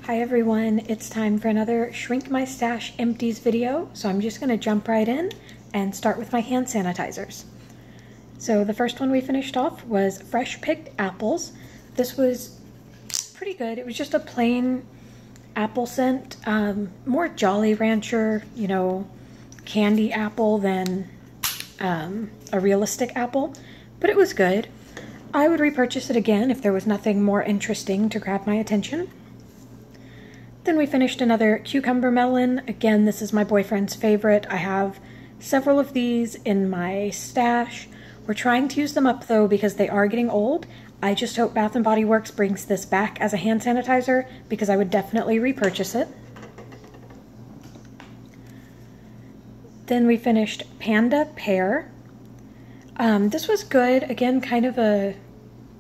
Hi everyone, it's time for another Shrink My Stash Empties video, so I'm just going to jump right in and start with my hand sanitizers. So the first one we finished off was Fresh Picked Apples. This was pretty good. It was just a plain apple scent, more Jolly Rancher, you know, candy apple than a realistic apple, but it was good. I would repurchase it again if there was nothing more interesting to grab my attention. Then we finished another Cucumber Melon. Again, this is my boyfriend's favorite. I have several of these in my stash. We're trying to use them up though because they are getting old. I just hope Bath & Body Works brings this back as a hand sanitizer because I would definitely repurchase it. Then we finished Panda Pear. This was good. Again, kind of a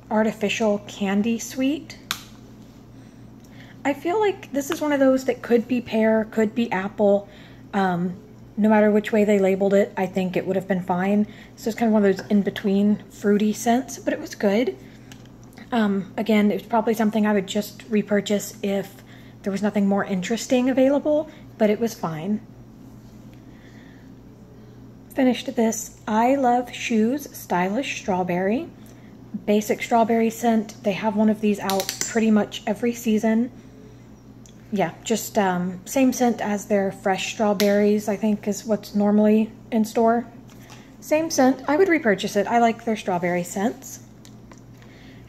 artificial candy sweet. I feel like this is one of those that could be pear, could be apple. No matter which way they labeled it, I think it would have been fine. So it's kind of one of those in-between fruity scents, but it was good. Again, it's probably something I would just repurchase if there was nothing more interesting available, but it was fine. Finished this I Love Shoes Stylish Strawberry. Basic strawberry scent. They have one of these out pretty much every season. Yeah, just same scent as their fresh strawberries, I think is what's normally in store. Same scent. I would repurchase it. I like their strawberry scents.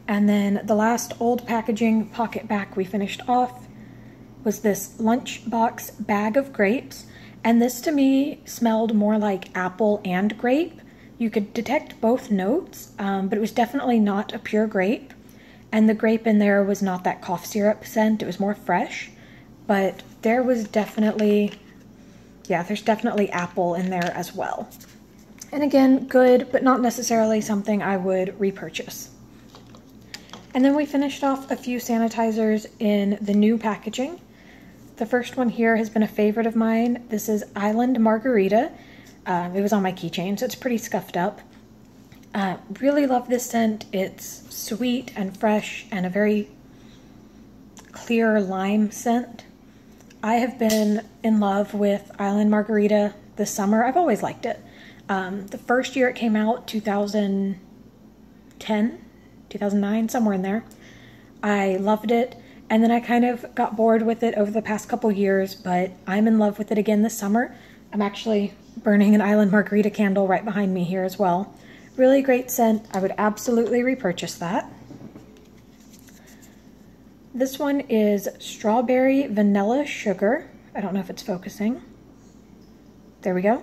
And then the last old packaging pocket back we finished off was this Lunchbox Bag of Grapes. And this to me smelled more like apple and grape. You could detect both notes, but it was definitely not a pure grape. And the grape in there was not that cough syrup scent. It was more fresh. But there was definitely, yeah, there's definitely apple in there as well. And again, good, but not necessarily something I would repurchase. And then we finished off a few sanitizers in the new packaging. The first one here has been a favorite of mine. This is Island Margarita. It was on my keychain, so it's pretty scuffed up. Really love this scent. It's sweet and fresh and a very clear lime scent. I have been in love with Island Margarita this summer. I've always liked it. The first year it came out, 2010, 2009, somewhere in there. I loved it, and then I kind of got bored with it over the past couple years, but I'm in love with it again this summer. I'm actually burning an Island Margarita candle right behind me here as well. Really great scent. I would absolutely repurchase that. This one is Strawberry Vanilla Sugar. I don't know if it's focusing. There we go.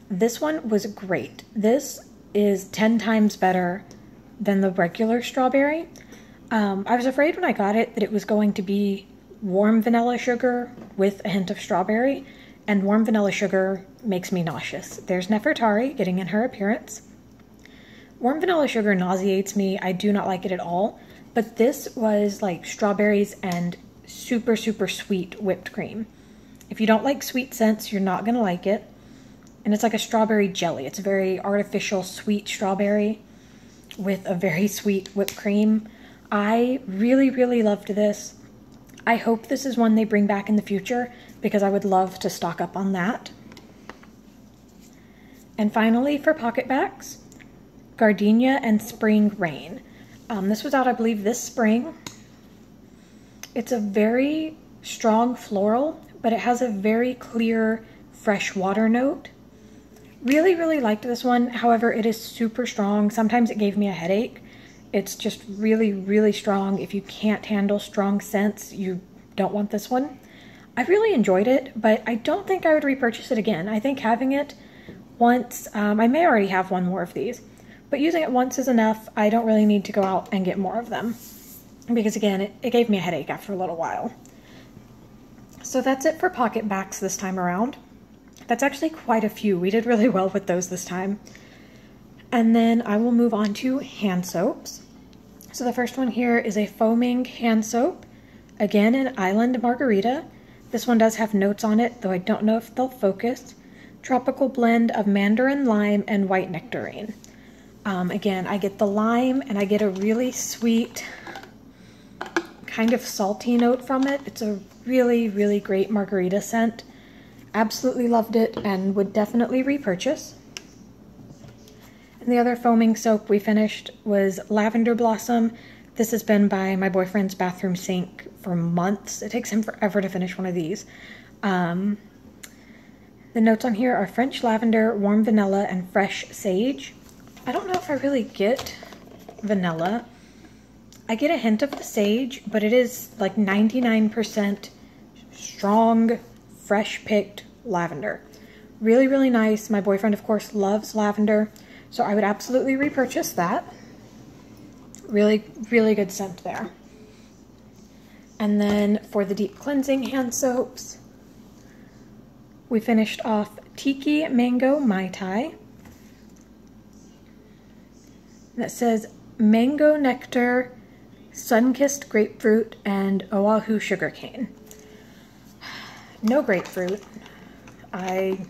This one was great. This is 10 times better than the regular strawberry. I was afraid when I got it that it was going to be warm vanilla sugar with a hint of strawberry, and warm vanilla sugar makes me nauseous. There's Nefertari getting in her appearance. Warm vanilla sugar nauseates me. I do not like it at all. But this was like strawberries and super, super sweet whipped cream. If you don't like sweet scents, you're not going to like it. And it's like a strawberry jelly. It's a very artificial sweet strawberry with a very sweet whipped cream. I really, really loved this. I hope this is one they bring back in the future because I would love to stock up on that. And finally, for pocket backs, Gardenia and Spring Rain. This was out, I believe, this spring. It's a very strong floral, but it has a very clear fresh water note. Really, really liked this one. However, it is super strong. Sometimes it gave me a headache. It's just really, really strong. If you can't handle strong scents, you don't want this one. I really enjoyed it, but I don't think I would repurchase it again. I think having it once, I may already have one more of these. But using it once is enough. I don't really need to go out and get more of them. Because again, it gave me a headache after a little while. So that's it for pocket backs this time around. That's actually quite a few. We did really well with those this time. And then I will move on to hand soaps. So the first one here is a foaming hand soap. Again, an Island Margarita. This one does have notes on it, though I don't know if they'll focus. Tropical blend of mandarin lime and white nectarine. Again, I get the lime and I get a really sweet kind of salty note from it. It's a really, really great margarita scent. Absolutely loved it and would definitely repurchase. And the other foaming soap we finished was Lavender Blossom. This has been by my boyfriend's bathroom sink for months. It takes him forever to finish one of these. The notes on here are French lavender, warm vanilla, and fresh sage. I don't know if I really get vanilla. I get a hint of the sage, but it is like 99% strong, fresh picked lavender. Really, really nice. My boyfriend, of course, loves lavender, so I would absolutely repurchase that. Really, really good scent there. And then for the deep cleansing hand soaps, we finished off Tiki Mango Mai Tai. That says mango nectar, sun-kissed grapefruit, and Oahu sugarcane. No grapefruit. I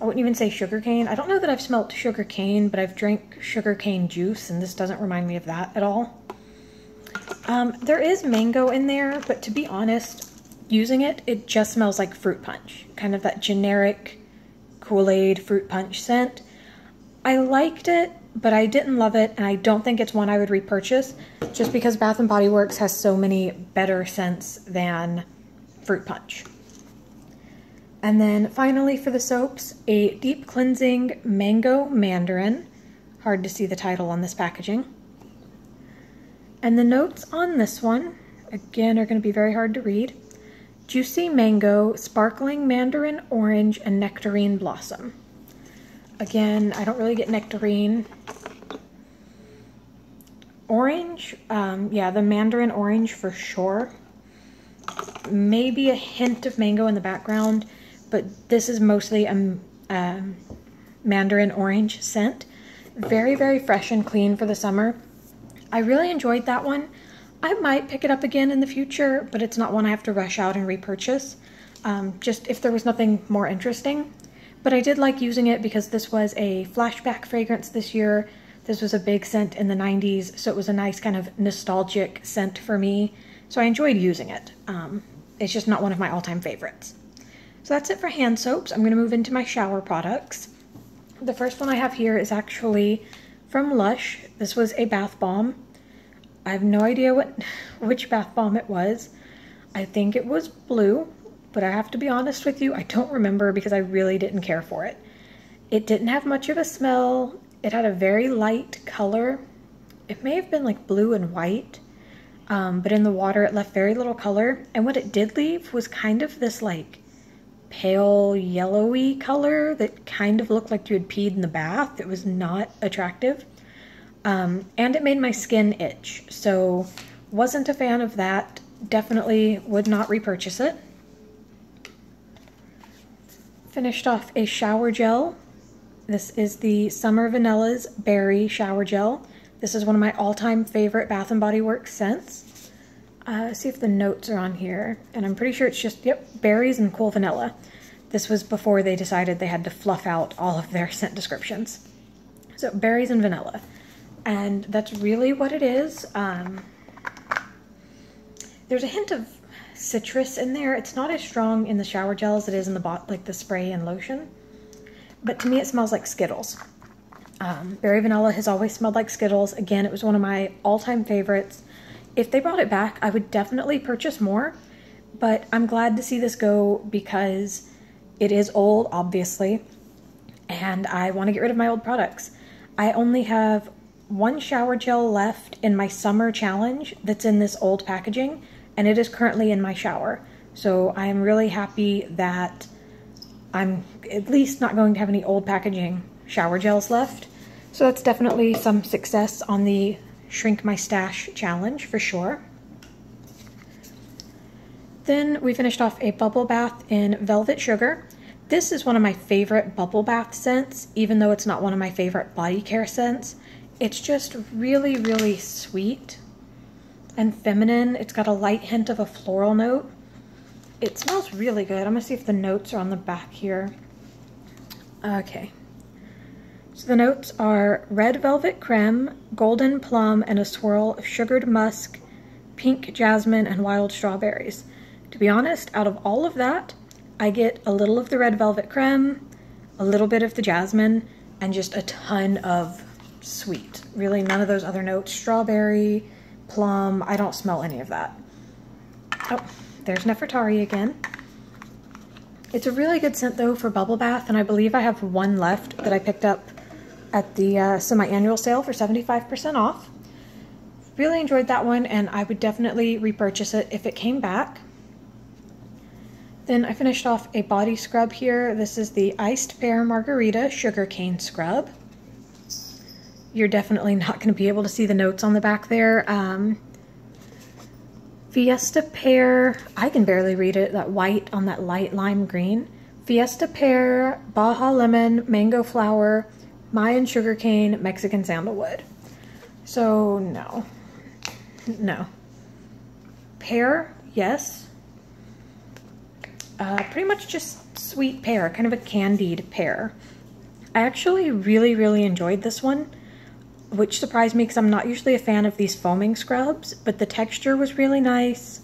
wouldn't even say sugarcane. I don't know that I've smelt sugarcane, but I've drank sugarcane juice, and this doesn't remind me of that at all. There is mango in there, but to be honest, using it, it just smells like fruit punch. Kind of that generic Kool-Aid fruit punch scent. I liked it, but I didn't love it, and I don't think it's one I would repurchase, just because Bath & Body Works has so many better scents than fruit punch. And then finally for the soaps, a deep cleansing mango mandarin. Hard to see the title on this packaging. And the notes on this one, again, are going to be very hard to read. Juicy mango, sparkling mandarin orange, and nectarine blossom. Again, I don't really get nectarine. Orange, yeah, the mandarin orange for sure. Maybe a hint of mango in the background, but this is mostly a mandarin orange scent. Very, very fresh and clean for the summer. I really enjoyed that one. I might pick it up again in the future, but it's not one I have to rush out and repurchase, just if there was nothing more interesting. But I did like using it because this was a flashback fragrance this year. This was a big scent in the 90s, so it was a nice kind of nostalgic scent for me. So I enjoyed using it. It's just not one of my all-time favorites. So that's it for hand soaps. I'm going to move into my shower products. The first one I have here is actually from Lush. This was a bath bomb. I have no idea which bath bomb it was. I think it was blue, but I have to be honest with you, I don't remember because I really didn't care for it. It didn't have much of a smell. It had a very light color. It may have been like blue and white, but in the water it left very little color. And what it did leave was kind of this like pale yellowy color that kind of looked like you had peed in the bath. It was not attractive. And it made my skin itch, so wasn't a fan of that. Definitely would not repurchase it. Finished off a shower gel. This is the Summer Vanilla's Berry Shower Gel. This is one of my all-time favorite Bath & Body Works scents. See if the notes are on here, and I'm pretty sure it's just, yep, berries and cool vanilla. This was before they decided they had to fluff out all of their scent descriptions. So berries and vanilla. And that's really what it is. There's a hint of citrus in there. It's not as strong in the shower gel as it is in the like the spray and lotion. But to me, it smells like Skittles. Berry vanilla has always smelled like Skittles. Again, it was one of my all-time favorites. If they brought it back, I would definitely purchase more. But I'm glad to see this go because it is old, obviously. And I want to get rid of my old products. I only have one shower gel left in my summer challenge that's in this old packaging, and it is currently in my shower. So I am really happy that I'm at least not going to have any old packaging shower gels left. So that's definitely some success on the Shrink My Stash challenge for sure. Then we finished off a bubble bath in Velvet Sugar. This is one of my favorite bubble bath scents, even though it's not one of my favorite body care scents. It's just really, really sweet and feminine. It's got a light hint of a floral note. It smells really good. I'm gonna see if the notes are on the back here. Okay. So the notes are red velvet creme, golden plum, and a swirl of sugared musk, pink jasmine, and wild strawberries. To be honest, out of all of that, I get a little of the red velvet creme, a little bit of the jasmine, and just a ton of sweet. Really none of those other notes. Strawberry, plum, I don't smell any of that. Oh, there's Nefertari again. It's a really good scent though for bubble bath, and I believe I have one left that I picked up at the semi-annual sale for 75% off. Really enjoyed that one, and I would definitely repurchase it if it came back. Then I finished off a body scrub here. This is the Iced Pear Margarita Sugarcane Scrub. You're definitely not going to be able to see the notes on the back there. Fiesta Pear, I can barely read it, that white on that light lime green. Fiesta Pear, Baja Lemon, Mango Flower, Mayan Sugarcane, Mexican Sandalwood. So no. Pear, yes. Pretty much just sweet pear, kind of a candied pear. I actually really enjoyed this one, which surprised me because I'm not usually a fan of these foaming scrubs, but the texture was really nice.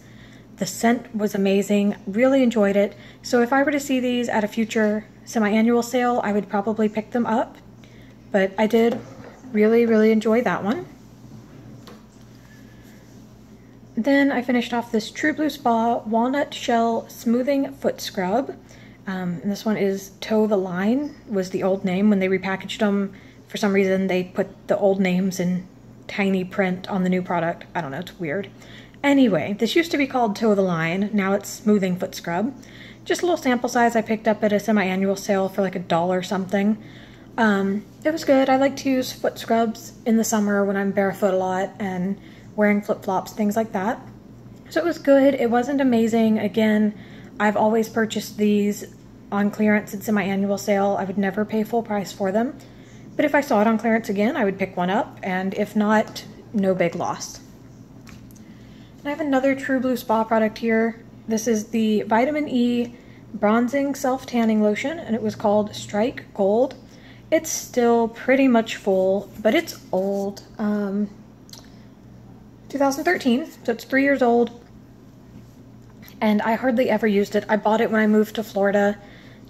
The scent was amazing, really enjoyed it. So if I were to see these at a future semi-annual sale, I would probably pick them up. But I did really enjoy that one. Then I finished off this True Blue Spa Walnut Shell Smoothing Foot Scrub. And this one is Toe the Line, was the old name. When they repackaged them, for some reason they put the old names in tiny print on the new product. I don't know, it's weird. Anyway, this used to be called Toe the Line, now it's Smoothing Foot Scrub. Just a little sample size I picked up at a semi-annual sale for like $1 something. It was good. I like to use foot scrubs in the summer when I'm barefoot a lot and wearing flip-flops, things like that. So it was good. It wasn't amazing. Again, I've always purchased these on clearance at semi-annual sale. I would never pay full price for them. But if I saw it on clearance again, I would pick one up, and if not, no big loss. And I have another True Blue Spa product here. This is the Vitamin E Bronzing Self-Tanning Lotion, and it was called Strike Gold. It's still pretty much full, but it's old. 2013, so it's 3 years old, and I hardly ever used it. I bought it when I moved to Florida,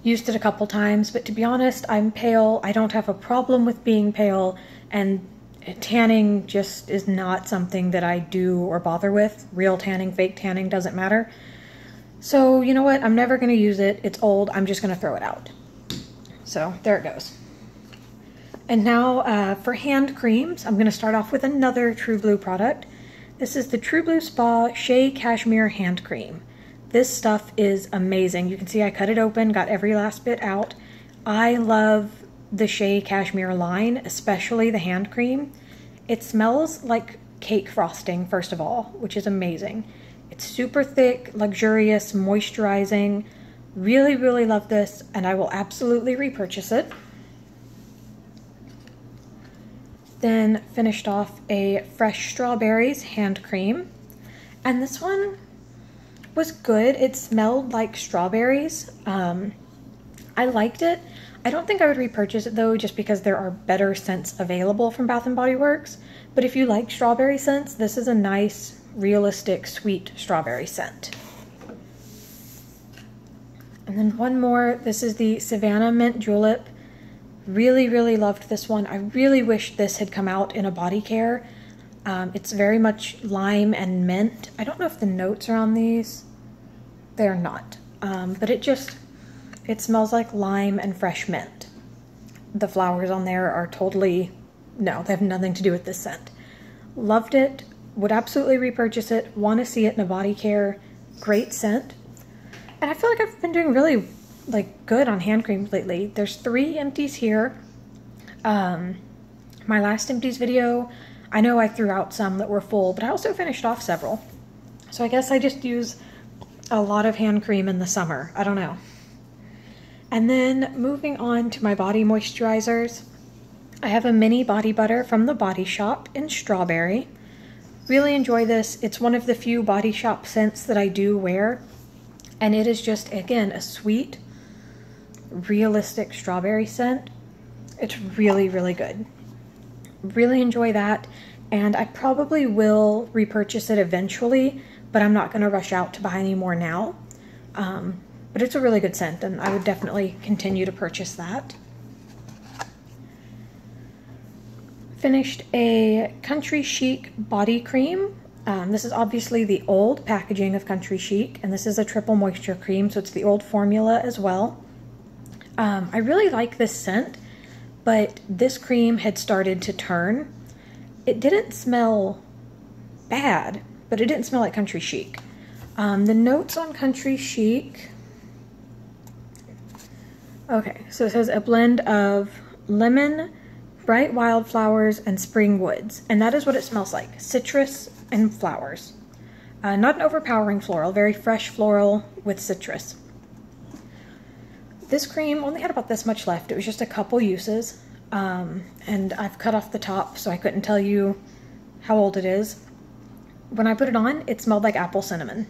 used it a couple times, but to be honest, I'm pale. I don't have a problem with being pale, and tanning just is not something that I do or bother with. Real tanning, fake tanning, doesn't matter. So you know what? I'm never going to use it. It's old. I'm just going to throw it out. So there it goes. And now for hand creams, I'm going to start off with another True Blue product. This is the True Blue Spa Shea Cashmere Hand Cream. This stuff is amazing. You can see I cut it open, got every last bit out. I love the Shea Cashmere line, especially the hand cream. It smells like cake frosting, first of all, which is amazing. It's super thick, luxurious, moisturizing. Really love this, and I will absolutely repurchase it. Then finished off a Fresh Strawberries hand cream, and this one was good. It smelled like strawberries. I liked it. I don't think I would repurchase it though, just because there are better scents available from Bath & Body Works. But if you like strawberry scents, this is a nice, realistic, sweet strawberry scent. And then one more. This is the Savannah Mint Julep. Really loved this one. I really wish this had come out in a body care. It's very much lime and mint. I don't know if the notes are on these. They're not. But it smells like lime and fresh mint. The flowers on there are totally, no, they have nothing to do with this scent. Loved it. Would absolutely repurchase it. Want to see it in a body care. Great scent. And I feel like I've been doing really good on hand creams lately. There's 3 empties here. My last empties video, I know I threw out some that were full, but I also finished off several. So I guess I just use a lot of hand cream in the summer. I don't know. And then moving on to my body moisturizers, I have a mini body butter from the Body Shop in strawberry. Really enjoy this. It's one of the few Body Shop scents that I do wear, and it is just, again, a sweet, realistic strawberry scent. It's really good. Really enjoy that. and I probably will repurchase it eventually, but I'm not going to rush out to buy any more now. But it's a really good scent, and I would definitely continue to purchase that. Finished a Country Chic body cream. This is obviously the old packaging of Country Chic, and this is a triple moisture cream, so it's the old formula as well. I really like this scent, but this cream had started to turn. It didn't smell bad, but it didn't smell like Country Chic. The notes on Country Chic, okay, so it says a blend of lemon, bright wildflowers, and spring woods, and that is what it smells like, citrus and flowers. Not an overpowering floral, very fresh floral with citrus. This cream only had about this much left. It was just a couple uses, and I've cut off the top, so I couldn't tell you how old it is. When I put it on, it smelled like apple cinnamon.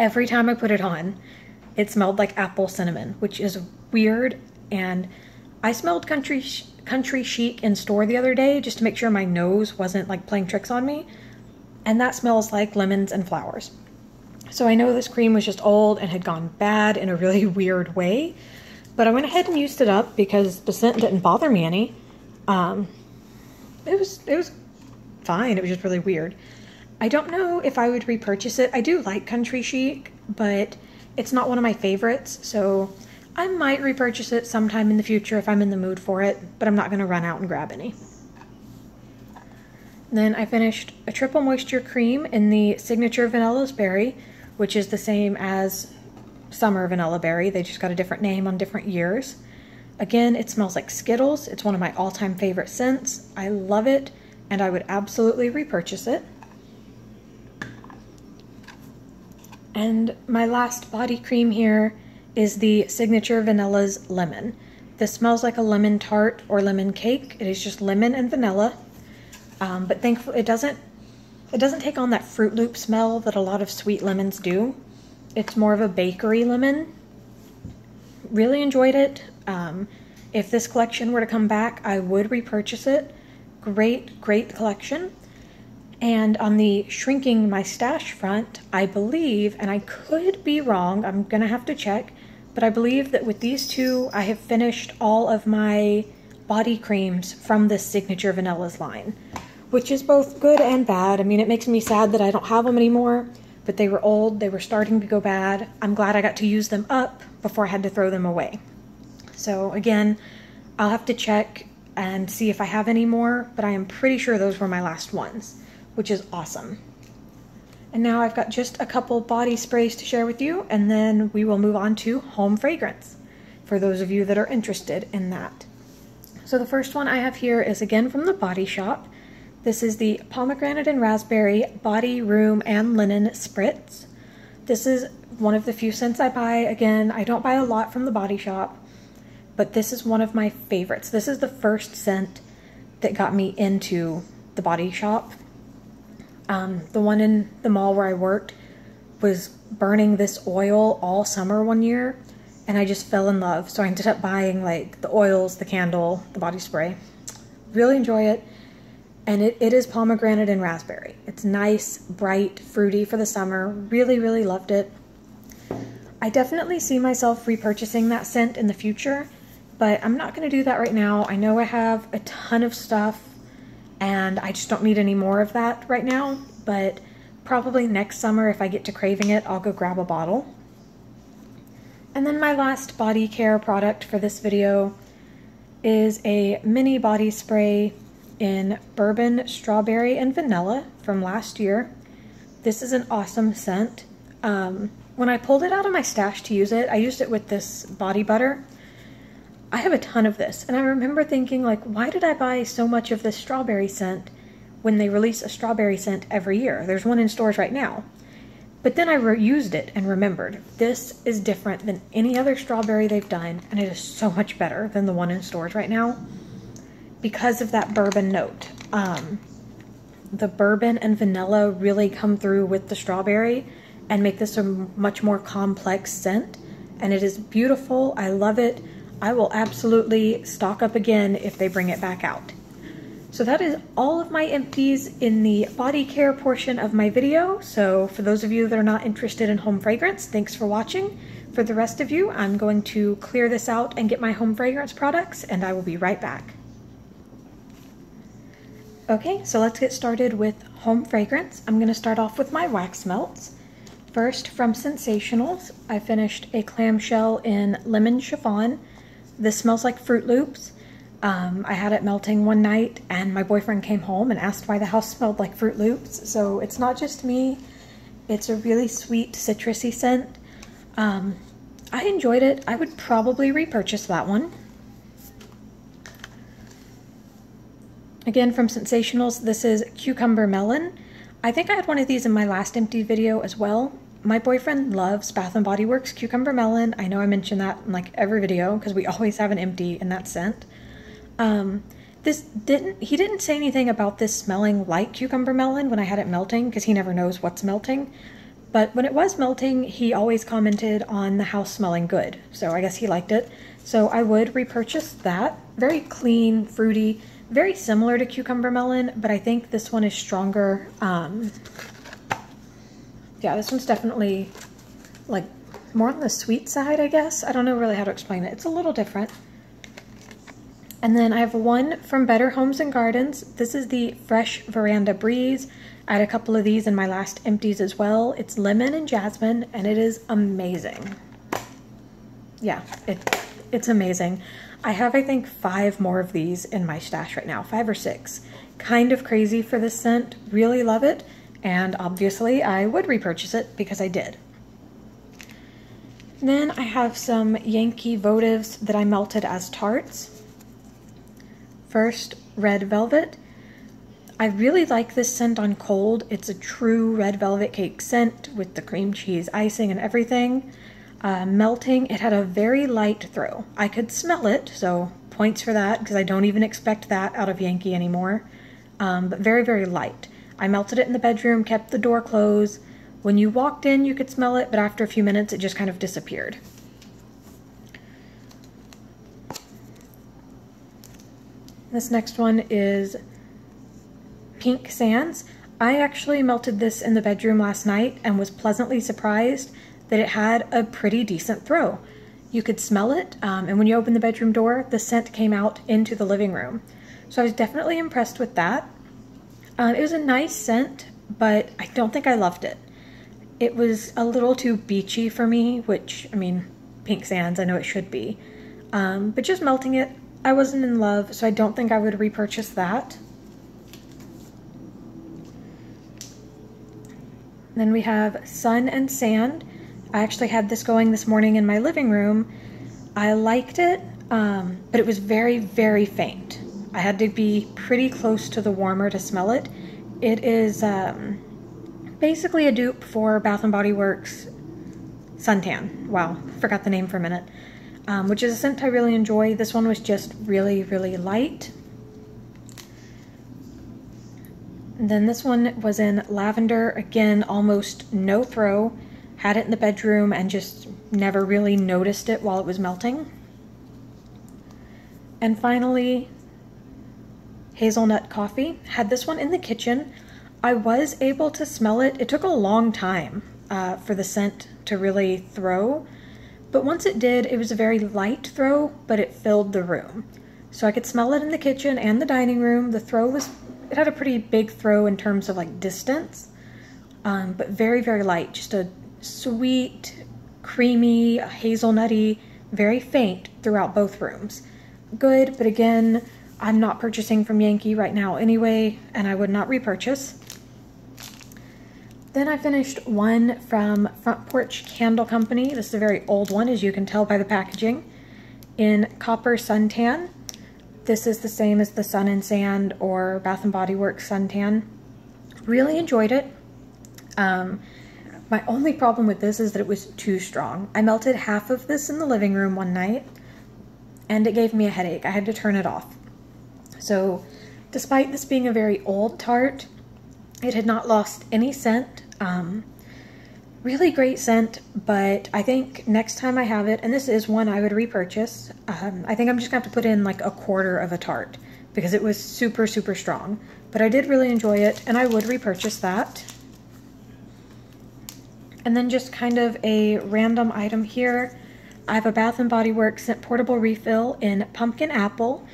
Every time I put it on, it smelled like apple cinnamon, which is weird, and I smelled Country Chic in store the other day just to make sure my nose wasn't like playing tricks on me, and that smells like lemons and flowers. So I know this cream was just old and had gone bad in a really weird way, but I went ahead and used it up because the scent didn't bother me any. It was fine. It was just really weird. I don't know if I would repurchase it. I do like Country Chic, but it's not one of my favorites, so I might repurchase it sometime in the future if I'm in the mood for it, but I'm not going to run out and grab any. Then I finished a triple moisture cream in the Signature Vanilla Berry, which is the same as Summer Vanilla Berry. They just got a different name on different years. Again, it smells like Skittles. It's one of my all-time favorite scents. I love it, and I would absolutely repurchase it. And my last body cream here is the Signature Vanilla's Lemon. This smells like a lemon tart or lemon cake. It is just lemon and vanilla, but thankfully it doesn't take on that Fruit Loop smell that a lot of sweet lemons do. It's more of a bakery lemon. Really enjoyed it. If this collection were to come back, I would repurchase it. Great collection. And on the shrinking my stash front, I believe, and I could be wrong, I'm gonna have to check, but I believe that with these two, I have finished all of my body creams from this Signature Vanilla's line, which is both good and bad. I mean, it makes me sad that I don't have them anymore, but they were old, they were starting to go bad. I'm glad I got to use them up before I had to throw them away. So again, I'll have to check and see if I have any more, but I am pretty sure those were my last ones, which is awesome. And now I've got just a couple body sprays to share with you, and then we will move on to home fragrance for those of you that are interested in that. So the first one I have here is again from the Body Shop. This is the Pomegranate and Raspberry Body, Room, and Linen Spritz. This is one of the few scents I buy. Again, I don't buy a lot from the Body Shop, but this is one of my favorites. This is the first scent that got me into the Body Shop. The one in the mall where I worked was burning this oil all summer one year, and I just fell in love. So I ended up buying like the oils, the candle, the body spray. Really enjoy it. And it is pomegranate and raspberry. It's nice, bright, fruity for the summer. Really loved it. I definitely see myself repurchasing that scent in the future, but I'm not going to do that right now. I know I have a ton of stuff, and I just don't need any more of that right now, but probably next summer, if I get to craving it, I'll go grab a bottle. And then my last body care product for this video is a mini body spray in Bourbon, Strawberry, and Vanilla from last year. This is an awesome scent. When I pulled it out of my stash to use it, I used it with this body butter. I have a ton of this, and I remember thinking, like, why did I buy so much of this strawberry scent when they release a strawberry scent every year? There's one in stores right now. But then I used it and remembered, this is different than any other strawberry they've done, and it is so much better than the one in stores right now because of that bourbon note. The bourbon and vanilla really come through with the strawberry and make this a much more complex scent, and it is beautiful. I love it. I will absolutely stock up again if they bring it back out. So that is all of my empties in the body care portion of my video. So for those of you that are not interested in home fragrance, thanks for watching. For the rest of you, I'm going to clear this out and get my home fragrance products, and I will be right back. Okay, so let's get started with home fragrance. I'm going to start off with my wax melts. First, from Sensationals, I finished a clamshell in lemon chiffon. This smells like Fruit Loops. I had it melting one night, and my boyfriend came home and asked why the house smelled like Fruit Loops. So it's not just me. It's a really sweet, citrusy scent. I enjoyed it. I would probably repurchase that one. Again, from Sensationals, this is Cucumber Melon. I think I had one of these in my last empty video as well. My boyfriend loves Bath & Body Works Cucumber Melon. I know I mentioned that in like every video because we always have an empty in that scent. He didn't say anything about this smelling like Cucumber Melon when I had it melting because he never knows what's melting. But when it was melting, he always commented on the house smelling good. So I guess he liked it. So I would repurchase that. Very clean, fruity, very similar to Cucumber Melon, but I think this one is stronger. Yeah, this one's definitely like more on the sweet side, I guess. I don't know really how to explain it. It's a little different. And then I have one from Better Homes and Gardens. This is the Fresh Veranda Breeze. I had a couple of these in my last empties as well. It's lemon and jasmine, and it is amazing. Yeah, it's amazing. I have, I think, 5 more of these in my stash right now, 5 or 6. Kind of crazy for this scent, really love it, and obviously I would repurchase it because I did. Then I have some Yankee votives that I melted as tarts. First, Red Velvet. I really like this scent on cold. It's a true red velvet cake scent with the cream cheese icing and everything. Melting, it had a very light throw. I could smell it, so points for that because I don't even expect that out of Yankee anymore. But very, very light. I melted it in the bedroom, kept the door closed. When you walked in, you could smell it, but after a few minutes, it just kind of disappeared. This next one is Pink Sands. I actually melted this in the bedroom last night and was pleasantly surprised that it had a pretty decent throw. You could smell it, and when you opened the bedroom door, the scent came out into the living room. So I was definitely impressed with that. It was a nice scent, but I don't think I loved it. It was a little too beachy for me, which, I mean, Pink Sands, I know it should be. But just melting it, I wasn't in love, so I don't think I would repurchase that. Then we have Sun and Sand. I actually had this going this morning in my living room. I liked it, but it was very, very faint. I had to be pretty close to the warmer to smell it. It is basically a dupe for Bath & Body Works Suntan. Wow, forgot the name for a minute. Which is a scent I really enjoy. This one was just really, really light. And then this one was in Lavender. Again, almost no throw. Had it in the bedroom and just never really noticed it while it was melting. And finally, Hazelnut Coffee. Had this one in the kitchen. I was able to smell it. It took a long time for the scent to really throw. But once it did, it was a very light throw, but it filled the room. So I could smell it in the kitchen and the dining room. The throw was, it had a pretty big throw in terms of like distance, but very, very light. Just a sweet, creamy, hazelnutty, very faint throughout both rooms. Good, but again, I'm not purchasing from Yankee right now anyway, and I would not repurchase. Then I finished one from Front Porch Candle Company. This is a very old one, as you can tell by the packaging, in Copper Suntan. This is the same as the Sun and Sand or Bath & Body Works Suntan. Really enjoyed it. My only problem with this is that it was too strong. I melted half of this in the living room one night, and it gave me a headache. I had to turn it off. So, despite this being a very old tart, it had not lost any scent. Really great scent, but I think next time I have it, and this is one I would repurchase, I think I'm just going to have to put in like a quarter of a tart because it was super, super strong. But I did really enjoy it, and I would repurchase that. And then just kind of a random item here. I have a Bath & Body Works scent portable refill in pumpkin apple.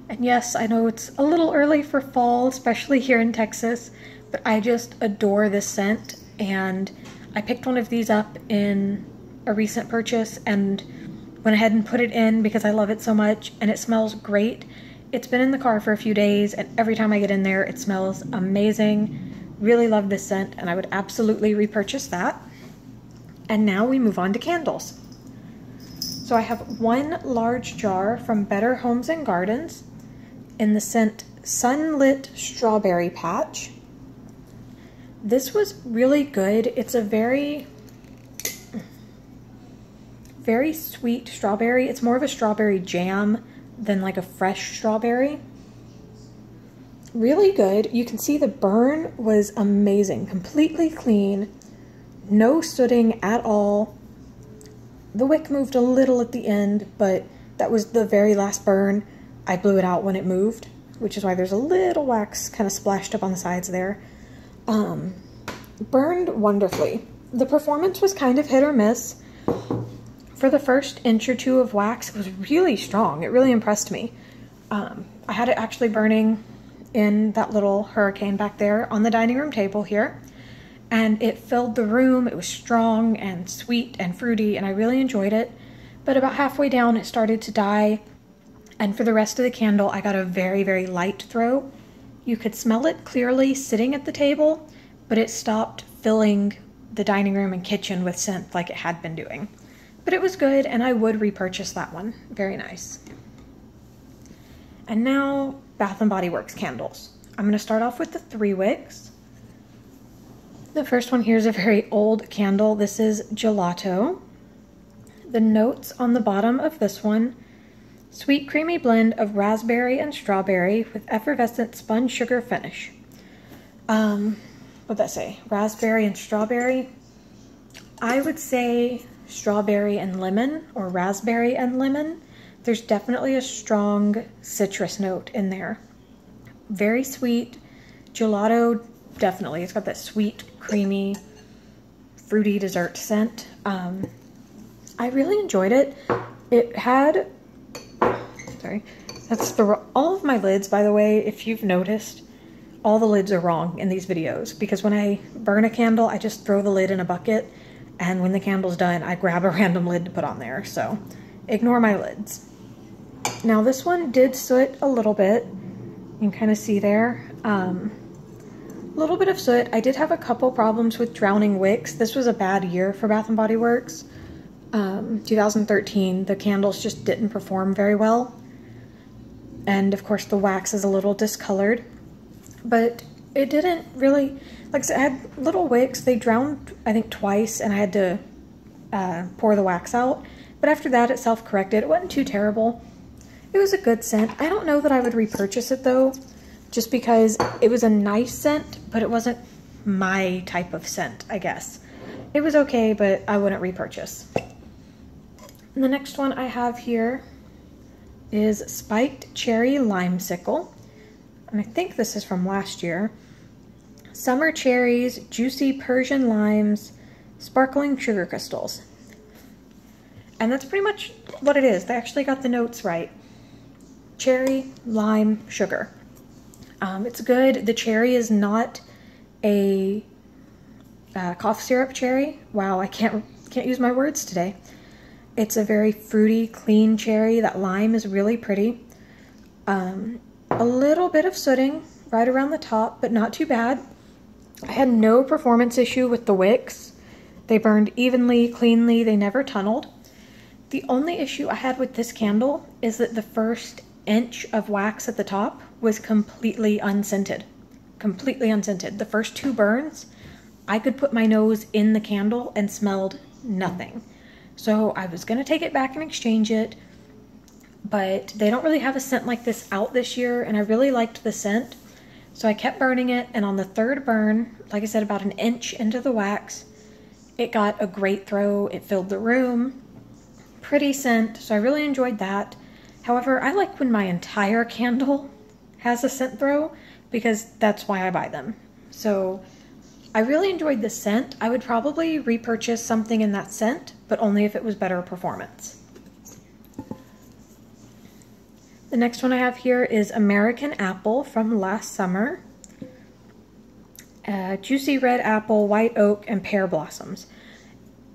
And yes, I know it's a little early for fall, especially here in Texas, but I just adore this scent. And I picked one of these up in a recent purchase and went ahead and put it in because I love it so much, and it smells great. It's been in the car for a few days, and every time I get in there, it smells amazing. Really love this scent, and I would absolutely repurchase that. And now we move on to candles. So I have one large jar from Better Homes and Gardens in the scent Sunlit Strawberry Patch. This was really good. It's a very sweet strawberry. It's more of a strawberry jam than like a fresh strawberry. Really good. You can see the burn was amazing. Completely clean. No sooting at all. The wick moved a little at the end, but that was the very last burn. I blew it out when it moved, which is why there's a little wax kind of splashed up on the sides there. Burned wonderfully. The performance was kind of hit or miss. For the first inch or two of wax, it was really strong. It really impressed me. I had it actually burning in that little hurricane back there on the dining room table here. And it filled the room. It was strong and sweet and fruity, and I really enjoyed it. But about halfway down, it started to die. And for the rest of the candle, I got a very, very light throw. You could smell it clearly sitting at the table, but it stopped filling the dining room and kitchen with scent like it had been doing. But it was good, and I would repurchase that one. Very nice. And now, Bath & Body Works candles. I'm going to start off with the 3 wicks. The first one here is a very old candle. This is Gelato. The notes on the bottom of this one: sweet creamy blend of raspberry and strawberry with effervescent spun sugar finish. What'd that say? Raspberry and strawberry? I would say strawberry and lemon, or raspberry and lemon. There's definitely a strong citrus note in there. Very sweet. Gelato, definitely. It's got that sweet, creamy, fruity dessert scent. I really enjoyed it. It had, sorry, all of my lids, by the way, if you've noticed, all the lids are wrong in these videos, because when I burn a candle, I just throw the lid in a bucket, and when the candle's done, I grab a random lid to put on there, so ignore my lids. Now this one did soot a little bit. You can kind of see there. A little bit of soot. I did have a couple problems with drowning wicks. This was a bad year for Bath & Body Works. 2013, the candles just didn't perform very well. And of course the wax is a little discolored. But it didn't really, like I said, I had little wicks. They drowned, I think, twice, and I had to pour the wax out. But after that, it self-corrected. It wasn't too terrible. It was a good scent. I don't know that I would repurchase it, though, just because it was a nice scent, but it wasn't my type of scent, I guess. It was okay, but I wouldn't repurchase. And the next one I have here is Spiked Cherry Lime Sickle. And I think this is from last year. Summer cherries, juicy Persian limes, sparkling sugar crystals. And that's pretty much what it is. They actually got the notes right. Cherry, lime, sugar. It's good. The cherry is not a cough syrup cherry. Wow, I can't use my words today. It's a very fruity, clean cherry. That lime is really pretty. A little bit of sooting right around the top, but not too bad. I had no performance issue with the wicks. They burned evenly, cleanly. They never tunneled. The only issue I had with this candle is that the first inch of wax at the top was completely unscented. Completely unscented. The first 2 burns, I could put my nose in the candle and smelled nothing. So I was going to take it back and exchange it, but they don't really have a scent like this out this year, and I really liked the scent. So I kept burning it, and on the 3rd burn, like I said, about an inch into the wax, it got a great throw. It filled the room. Pretty scent, so I really enjoyed that. However, I like when my entire candle has a scent throw because that's why I buy them. So I really enjoyed the scent. I would probably repurchase something in that scent, but only if it was better performance. The next one I have here is American Apple from last summer. Juicy red apple, white oak, and pear blossoms.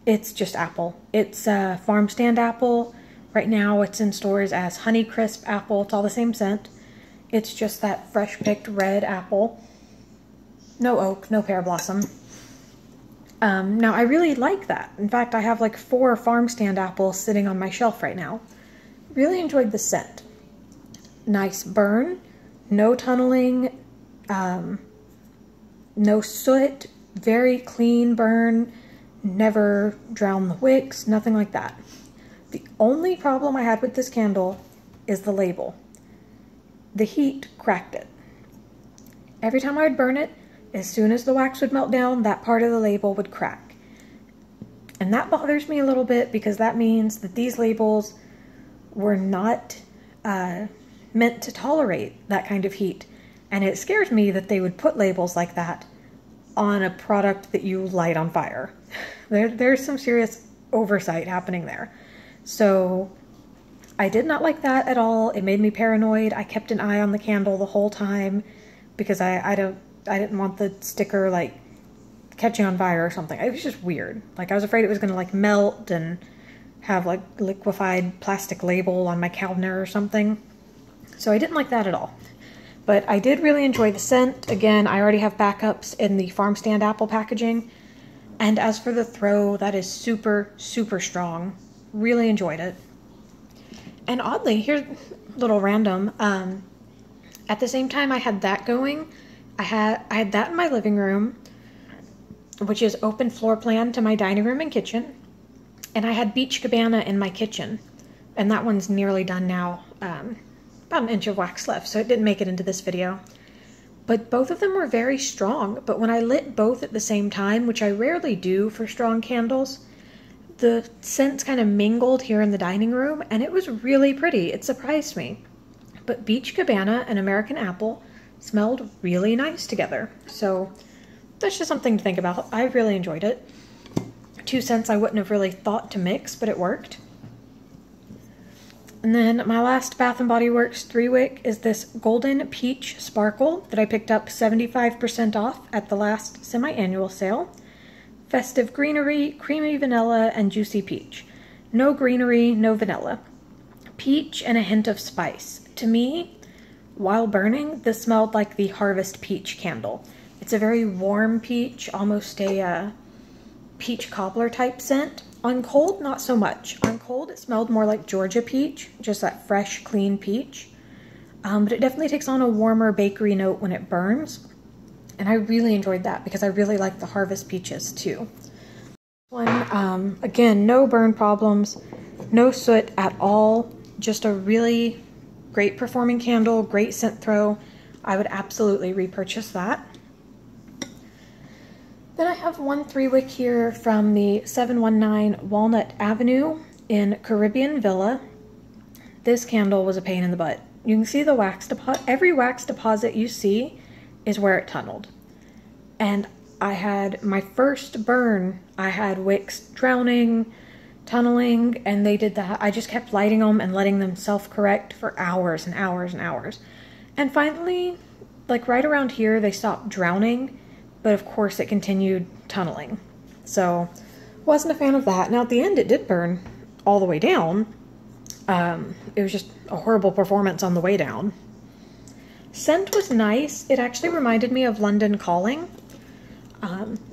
It's just apple. It's farm stand apple. Right now it's in stores as Honey Crisp apple. It's all the same scent. It's just that fresh picked red apple. No oak, no pear blossom. Now I really like that. In fact, I have like 4 farm stand apples sitting on my shelf right now. Really enjoyed the scent. Nice burn, no tunneling, no soot, very clean burn, never drown the wicks, nothing like that. The only problem I had with this candle is the label. The heat cracked it. Every time I would burn it, as soon as the wax would melt down, that part of the label would crack. And that bothers me a little bit because that means that these labels were not meant to tolerate that kind of heat. And it scares me that they would put labels like that on a product that you light on fire. There's some serious oversight happening there. So I did not like that at all. It made me paranoid. I kept an eye on the candle the whole time because I didn't want the sticker like catching on fire or something. It was just weird. Like I was afraid it was gonna like melt and have like liquefied plastic label on my cabinet or something. So I didn't like that at all. But I did really enjoy the scent. Again, I already have backups in the farm stand apple packaging. And as for the throw, that is super, super strong. Really enjoyed it. And oddly, here's a little random. At the same time I had that going, I had that in my living room, which is open floor plan to my dining room and kitchen. And I had Beach Cabana in my kitchen. And that one's nearly done now. About an inch of wax left, so it didn't make it into this video. But both of them were very strong, but when I lit both at the same time, which I rarely do for strong candles, the scents kind of mingled here in the dining room, and it was really pretty. It surprised me. But Beach Cabana and American Apple smelled really nice together, so that's just something to think about. I really enjoyed it. 2 scents I wouldn't have really thought to mix, but it worked. And then my last Bath & Body Works 3-wick is this Golden Peach Sparkle that I picked up 75% off at the last semi-annual sale. Festive greenery, creamy vanilla, and juicy peach. No greenery, no vanilla. Peach and a hint of spice. To me, while burning, this smelled like the Harvest Peach candle. It's a very warm peach, almost a peach cobbler type scent. On cold, not so much. On cold, it smelled more like Georgia peach, just that fresh, clean peach. But it definitely takes on a warmer bakery note when it burns. And I really enjoyed that because I really like the Harvest peaches too. One, again, no burn problems, no soot at all. Just a really great performing candle, great scent throw. I would absolutely repurchase that. Then I have one 3-wick here from the 719 Walnut Avenue in Carribean Villa. This candle was a pain in the butt. You can see the wax deposit. Every wax deposit you see is where it tunneled. And I had my first burn, I had wicks drowning, tunneling, and they did that. I just kept lighting them and letting them self-correct for hours and hours and hours. And finally, like right around here, they stopped drowning. But of course it continued tunneling. So wasn't a fan of that. Now at the end it did burn all the way down. It was just a horrible performance on the way down. Scent was nice. It actually reminded me of London Calling.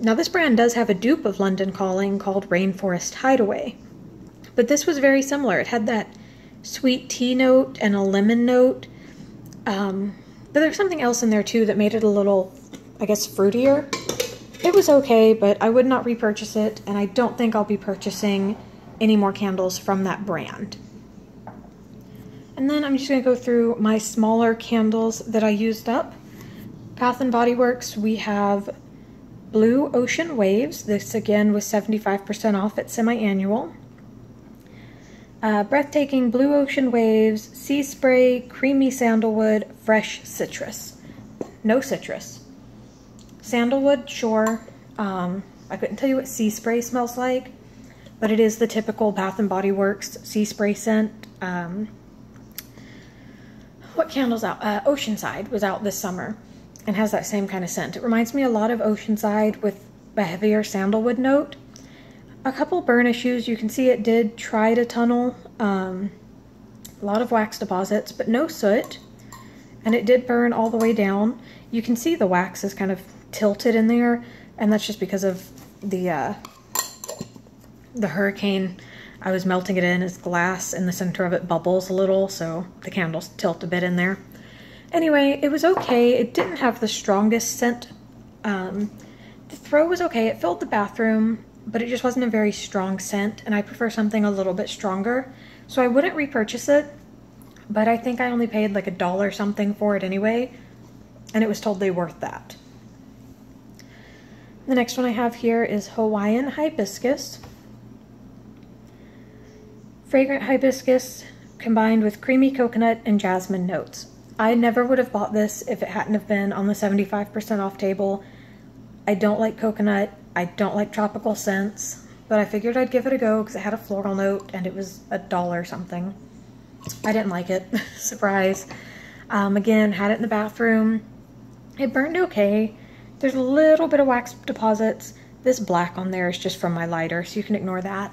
Now this brand does have a dupe of London Calling called Rainforest Hideaway. But this was very similar. It had that sweet tea note and a lemon note. But there's something else in there too that made it a little, I guess, fruitier. It was okay, but I would not repurchase it, and I don't think I'll be purchasing any more candles from that brand. And then I'm just going to go through my smaller candles that I used up. Bath & Body Works, we have Blue Ocean Waves. This again was 75% off at semi-annual. Breathtaking blue ocean waves, sea spray, creamy sandalwood, fresh citrus. No citrus. Sandalwood, sure. I couldn't tell you what sea spray smells like, but it is the typical Bath & Body Works sea spray scent. What candle's out? Oceanside was out this summer and has that same kind of scent. It reminds me a lot of Oceanside with a heavier sandalwood note. A couple burn issues. You can see it did try to tunnel. A lot of wax deposits, but no soot. And it did burn all the way down. You can see the wax is kind of tilted in there, and that's just because of the hurricane. I was melting it in as glass, and the center of it bubbles a little, so the candles tilt a bit in there. Anyway, it was okay. It didn't have the strongest scent. The throw was okay. It filled the bathroom, but it just wasn't a very strong scent, and I prefer something a little bit stronger. So I wouldn't repurchase it, but I think I only paid like $1 something for it anyway, and it was totally worth that. The next one I have here is Hawaiian Hibiscus. Fragrant hibiscus combined with creamy coconut and jasmine notes. I never would have bought this if it hadn't have been on the 75% off table. I don't like coconut. I don't like tropical scents, but I figured I'd give it a go because it had a floral note and it was $1 something. I didn't like it. Surprise. Again, had it in the bathroom. It burned okay. There's a little bit of wax deposits. This black on there is just from my lighter, so you can ignore that.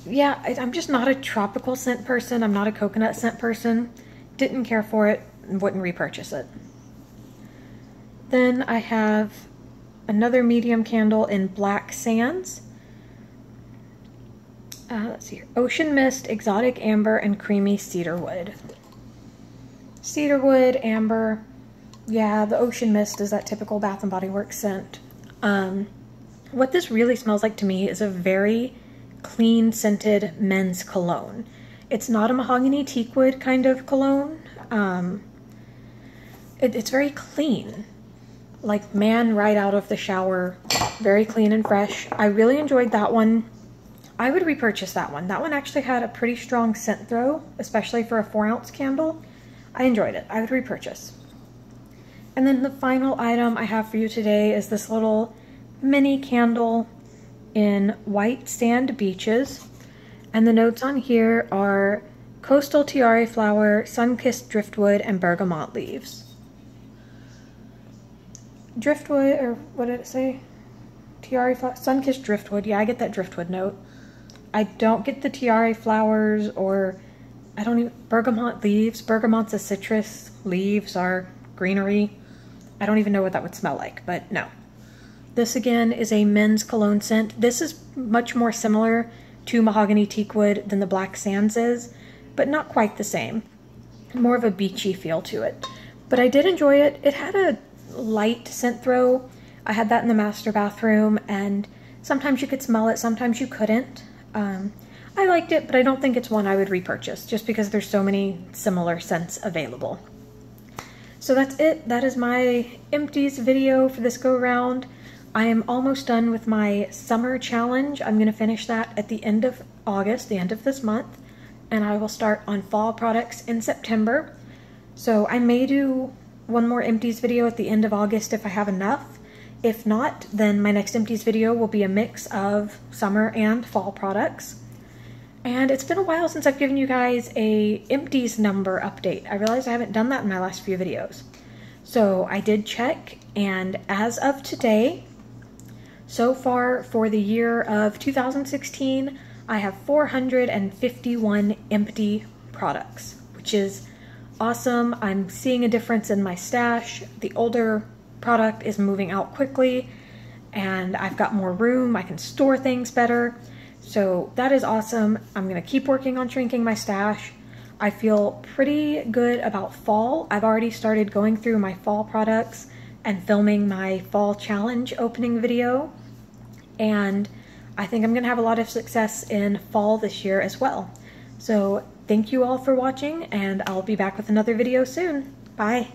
Yeah, I'm just not a tropical scent person. I'm not a coconut scent person. Didn't care for it and wouldn't repurchase it. Then I have another medium candle in Black Sands. Let's see here. Ocean Mist, Exotic Amber, and Creamy Cedarwood. Cedarwood, amber. Yeah, the Ocean Mist is that typical Bath & Body Works scent. What this really smells like to me is a very clean scented men's cologne. It's not a mahogany teakwood kind of cologne. It's very clean. Like man right out of the shower, very clean and fresh. I really enjoyed that one. I would repurchase that one. That one actually had a pretty strong scent throw, especially for a 4-ounce candle. I enjoyed it. I would repurchase. And then the final item I have for you today is this little mini candle in White Sand Beaches. And the notes on here are coastal tiare flower, sun-kissed driftwood, and bergamot leaves. Driftwood, or what did it say? Tiare flower, sun-kissed driftwood. Yeah, I get that driftwood note. I don't get the tiare flowers, or I don't even, bergamot leaves. Bergamot's a citrus, leaves are greenery. I don't even know what that would smell like, but no. This again is a men's cologne scent. This is much more similar to mahogany teakwood than the Black Sands is, but not quite the same. More of a beachy feel to it. But I did enjoy it. It had a light scent throw. I had that in the master bathroom, and sometimes you could smell it, sometimes you couldn't. I liked it, but I don't think it's one I would repurchase just because there's so many similar scents available. So that's it. That is my Empties video for this go around. I am almost done with my summer challenge. I'm going to finish that at the end of August, the end of this month, and I will start on fall products in September. So I may do one more Empties video at the end of August if I have enough. If not, then my next Empties video will be a mix of summer and fall products. And it's been a while since I've given you guys a Empties number update. I realized I haven't done that in my last few videos. So I did check, and as of today, so far for the year of 2016, I have 451 empty products, which is awesome. I'm seeing a difference in my stash. The older product is moving out quickly, and I've got more room. I can store things better. So that is awesome. I'm going to keep working on shrinking my stash. I feel pretty good about fall. I've already started going through my fall products and filming my fall challenge opening video. And I think I'm going to have a lot of success in fall this year as well. So thank you all for watching, and I'll be back with another video soon. Bye.